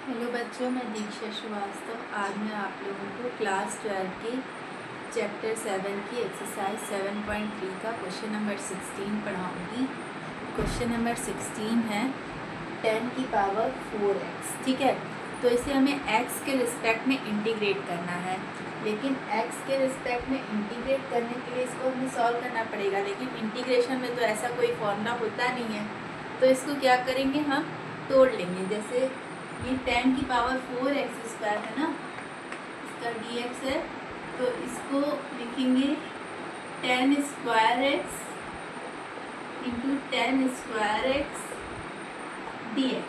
Hello बच्चों, मैं दीक्षा श्रीवास्तव। आज मैं आप लोगों को क्लास 12 के चैप्टर 7 की एक्सरसाइज 7.3 का क्वेश्चन नंबर 16 पढ़ाऊंगी। क्वेश्चन नंबर 16 है 10 की पावर 4x। ठीक है, तो इसे हमें x के रिस्पेक्ट में इंटीग्रेट करना है, लेकिन x के रिस्पेक्ट में इंटीग्रेट करने के लिए इसको हमें सॉल्व करना पड़ेगा। लेकिन इंटीग्रेशन में तो ऐसा कोई फॉर्मूला होता नहीं है, तो इसको क्या करेंगे, हम तोड़ लेंगे। जैसे ये 10 की पावर 4x² है ना, इसका dx है, तो इसको लिखेंगे 10² x इंटू 10² x dx।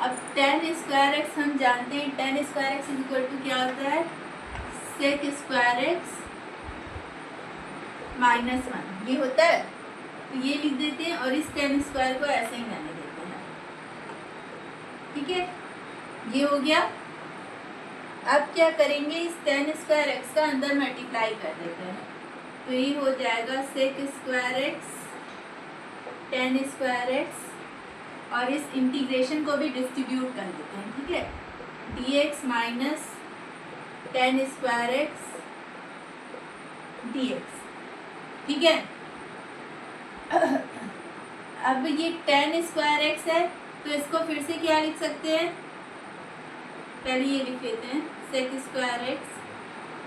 अब 10² x हम जानते हैं, 10² x इक्वल टू क्या होता है, sec² x -1 ये होता है। तो ये लिख देते हैं और इस 10² को ऐसे ही रहने देते हैं। ठीक है, ये हो गया। अब क्या करेंगे, इस 10² x का अंदर मल्टीप्लाई कर देते हैं, तो ये हो जाएगा sec² x 10² x, और इस इंटीग्रेशन को भी डिस्ट्रीब्यूट कर देते हैं। ठीक है, dx माइनस 10² x dx। ठीक है, अब ये 10² x है, तो इसको फिर से क्या लिख सकते हैं, पहले ये लिख लेते हैं sec² x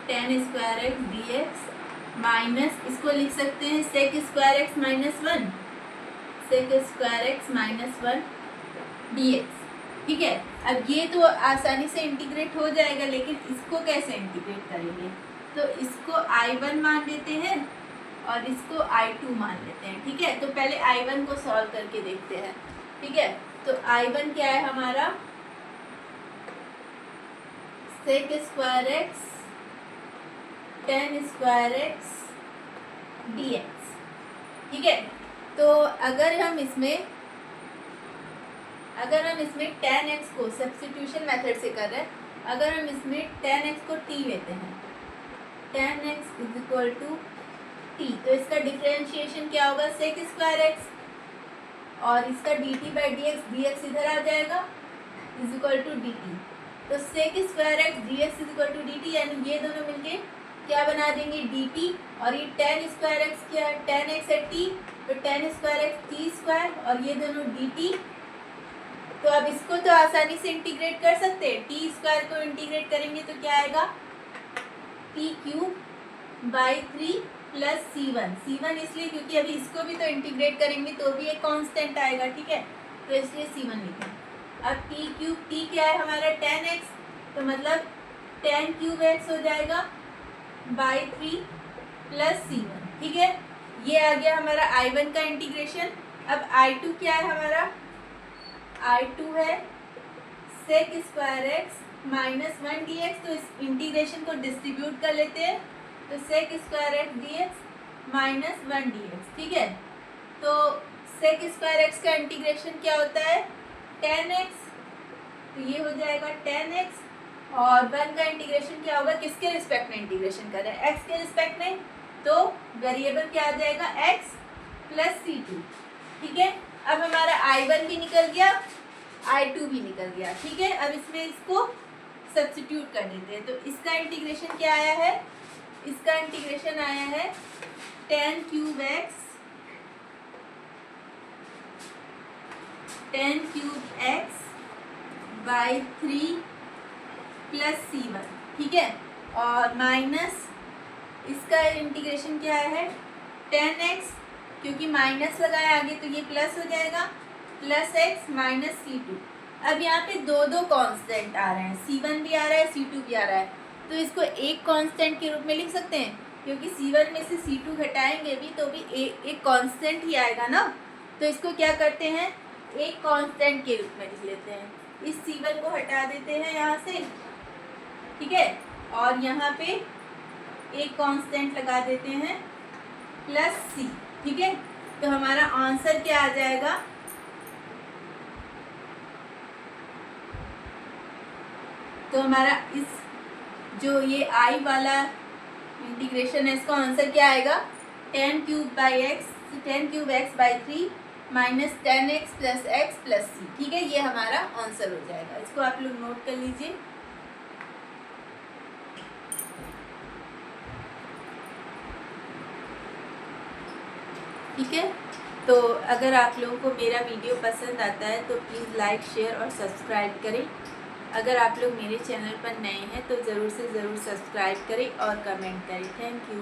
10² x dx minus, इसको लिख सकते हैं sec² x -1 sec² x -1 dx। ठीक है, अब ये तो आसानी से इंटीग्रेट हो जाएगा, लेकिन इसको कैसे इंटीग्रेट करेंगे, तो इसको I1 मान लेते हैं और इसको I2 मान लेते हैं। ठीक है, तो पहले I1 को सॉल्व करके देखते हैं। ठीक है, तो I1 क्या है हमारा, sec² x 10² x dx। ठीक है, तो अगर हम इसमें 10x को सब्स्टिट्यूशन मेथड से कर रहे हैं, अगर हम इसमें 10x को t लेते हैं, 10x is equal to t, तो इसका डिफरेंशिएशन क्या होगा, sec² x, और इसका dt/dx, dx इधर आ जाएगा, इज इक्वल टू dt। तो sec² x dx is equal to dt, यानी ये दोनों मिलके क्या बना देंगे, dt, और ये 10² x क्या है, 10x है t, तो 10² x t², और ये दोनों dt। तो अब इसको तो आसानी से इंटीग्रेट कर सकते हैं, t² को इंटीग्रेट करेंगे तो क्या आएगा, t³/3 प्लस c1 इसलिए क्योंकि अभी इसको भी तो इंटीग्रेट करेंगे तो भी एक कांस्टेंट आएगा। ठीक है, तो इसलिए c1 लिखें। अब t³ t क्या है हमारा 10x, तो मतलब 10³ x हो जाएगा /3 प्लस c1। ठीक है, ये आ गया हमारा I1 का इंटीग्रेशन। अब I2 क्या है हमारा, I2 है sec² x -1 dx, तो इस इंटीग्रेशन को डिस्ट्रीब्यूट कर लेते हैं, तो sec² x dx -1 dx। ठीक है, तो sec² x का इंटीग्रेशन क्या होता है, 10x, तो ये हो जाएगा 10x, और 1 का इंटीग्रेशन क्या होगा, किसके रिस्पेक्ट में इंटीग्रेशन कर रहे हैं, x के रिस्पेक्ट में, तो वेरिएबल क्या आ जाएगा, x प्लस c2। ठीक है, अब हमारा I1 भी निकल गया, I2 भी निकल गया। ठीक है, अब इसमें इसको सब्स्टिट्यूट कर देते हैं, तो इसका इंटीग्रेशन क्या आया है, इसका इंटीग्रेशन आया है 10³ x /3 प्लस c1। ठीक है, और माइनस इसका इंटीग्रेशन क्या है 10x, क्योंकि माइनस लगाया आगे तो ये प्लस हो जाएगा, प्लस x माइनस c2। अब यहाँ पे दो कांस्टेंट आ रहे हैं, c1 भी आ रहा है, c2 भी आ रहा है, तो इसको एक कांस्टेंट के रूप में लिख सकते हैं, क्योंकि c1 में से c2 घटाएंगे भी तो भी एक कांस्टेंट ही आएगा ना। तो इसको क्या करते हैं, एक कांस्टेंट के रूप में लिख लेते हैं, इस c1 को हटा देते हैं यहाँ से। ठीक है, और यहाँ पे एक कांस्टेंट लगा देते हैं प्लस c। ठीक है, तो हमारा आंसर क्या आ जाएगा, तो हमारा इस जो ये I वाला इंटीग्रेशन है, इसका आंसर क्या आएगा, 10³ x 10³ x /3 minus 10x plus X plus C. ठीक है, ये हमारा आंसर हो जाएगा। इसको आप लोग नोट कर लीजिए। ठीक है, तो अगर आप लोगों को मेरा वीडियो पसंद आता है तो प्लीज़ लाइक, शेयर और सब्सक्राइब करें। अगर आप लोग मेरे चैनल पर नए हैं तो ज़रूर से ज़रूर सब्सक्राइब करें और कमेंट करें। Thank you.